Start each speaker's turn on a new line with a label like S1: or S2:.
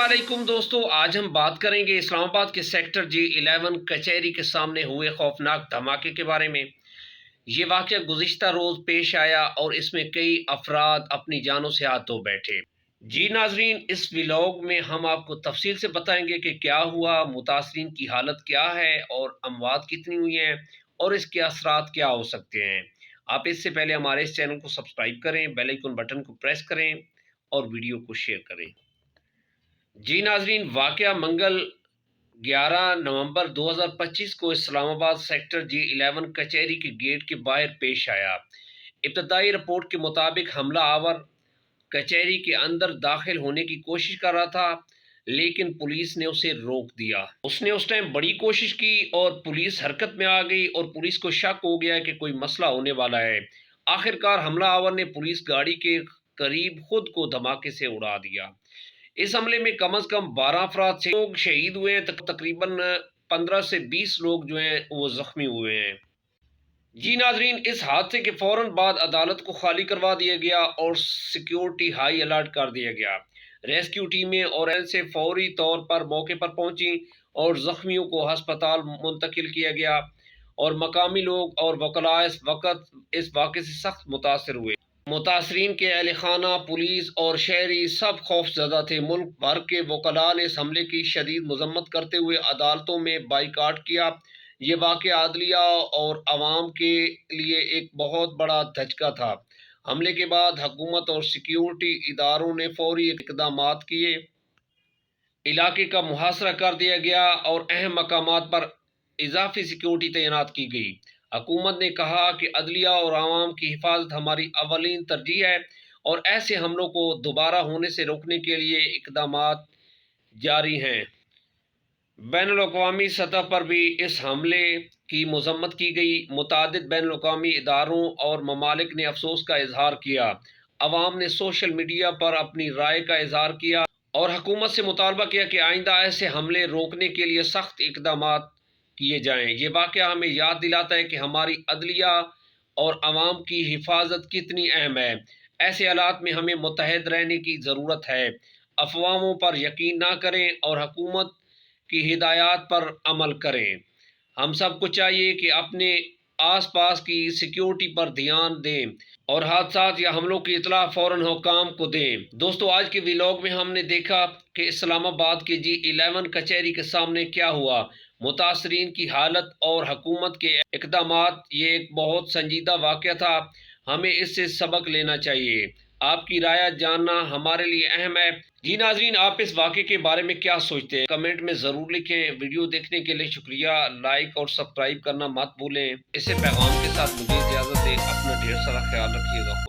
S1: वालेकुम दोस्तों, आज हम बात करेंगे इस्लामाबाद के सेक्टर G11 कचहरी के सामने हुए खौफनाक धमाके के बारे में। ये वाक़या गुज़िश्ता रोज़ पेश आया और इसमें कई अफराद अपनी जानों से हाथ धो बैठे। जी नाज़रीन, इस व्लॉग में हम आपको तफसील से बताएंगे कि क्या हुआ, मुतासरीन की हालत क्या है और अमवात कितनी हुई हैं और इसके असरात क्या हो सकते हैं। आप इससे पहले हमारे इस चैनल को सब्सक्राइब करें, बेल आइकन बटन को प्रेस करें और वीडियो को शेयर करें। जी नाज़रीन, वाक़या मंगल 11 नवंबर 2025 को इस्लामाबाद सेक्टर G11 कचहरी के गेट के बाहर पेश आया। इब्तदाई रिपोर्ट के मुताबिक हमला आवर कचहरी के अंदर दाखिल होने की कोशिश कर रहा था, लेकिन पुलिस ने उसे रोक दिया। उसने उस टाइम बड़ी कोशिश की और पुलिस हरकत में आ गई और पुलिस को शक हो गया कि कोई मसला होने वाला है। आखिरकार हमला आवर ने पुलिस गाड़ी के करीब खुद को धमाके से उड़ा दिया। इस हमले में कम से कम 12 अफराद से लोग शहीद हुए हैं, तकरीबन 15 से 20 लोग जो हैं वो जख्मी हुए हैं। जी नाजरीन, इस हादसे के फौरन बाद अदालत को खाली करवा दिया गया और सिक्योरिटी हाई अलर्ट कर दिया गया। रेस्क्यू टीमें और से फौरी तौर पर मौके पर पहुंची और जख्मियों को अस्पताल मुंतकिल किया गया और मकामी लोग और वकला इस वाक़े से सख्त मुतासर हुए। मुतासरीन के अहल खाना, पुलिस और शहरी सब खौफजदा थे। मुल्क भर के वकला ने इस हमले की शदीद मजम्मत करते हुए अदालतों में बाइकाट किया। ये वाक़या आदलिया और अवाम के लिए एक बहुत बड़ा धचका था। हमले के बाद हुकूमत और सिक्योरिटी इदारों ने फौरी इक़दामात किए, इलाके का मुहासरा कर दिया गया और अहम मकामात पर इजाफी सिक्योरिटी तैनात की गई। हुकूमत ने कहा कि अदलिया और आवाम की हिफाजत हमारी अवलीन तरजीह है और ऐसे हमलों को दोबारा होने से रोकने के लिए इक़दामात जारी हैं। बैनुल-अक़वामी सतह पर भी इस हमले की मज़म्मत की गई। मुतादिद बैनुल-अक़वामी इदारों और ममालिक ने अफसोस का इजहार किया। अवाम ने सोशल मीडिया पर अपनी राय का इजहार किया और हुकूमत से मुतालबा किया कि आइंदा ऐसे हमले रोकने के लिए सख्त इक़दामात किए जाएं। ये वाक़या हमें याद दिलाता है कि हमारी अदलिया और अवाम की हिफाजत कितनी अहम है। ऐसे हालात में हमें मुत्तहद रहने की ज़रूरत है। अफवाहों पर यकीन ना करें और हुकूमत की हिदायत पर अमल करें। हम सबको चाहिए कि अपने आस-पास की सिक्योरिटी पर ध्यान दें और हादसात या हमलों की इत्तला फ़ौरन हुकाम को दें। दोस्तों, आज के व्लॉग में हमने देखा कि इस्लामाबाद के G11 कचहरी के सामने क्या हुआ, मुतासरीन की हालत और हुकूमत के इक़दामात। ये एक बहुत संजीदा वाक़या था, हमें इससे सबक लेना चाहिए। आपकी राय जानना हमारे लिए अहम है। जी नाज़रीन, आप इस वाक़े के बारे में क्या सोचते हैं, कमेंट में ज़रूर लिखें। वीडियो देखने के लिए शुक्रिया। लाइक और सब्सक्राइब करना मत भूलें। इसे पैगाम के साथ मुझे इजाज़त दें। अपना ढेर सारा ख्याल रखिएगा।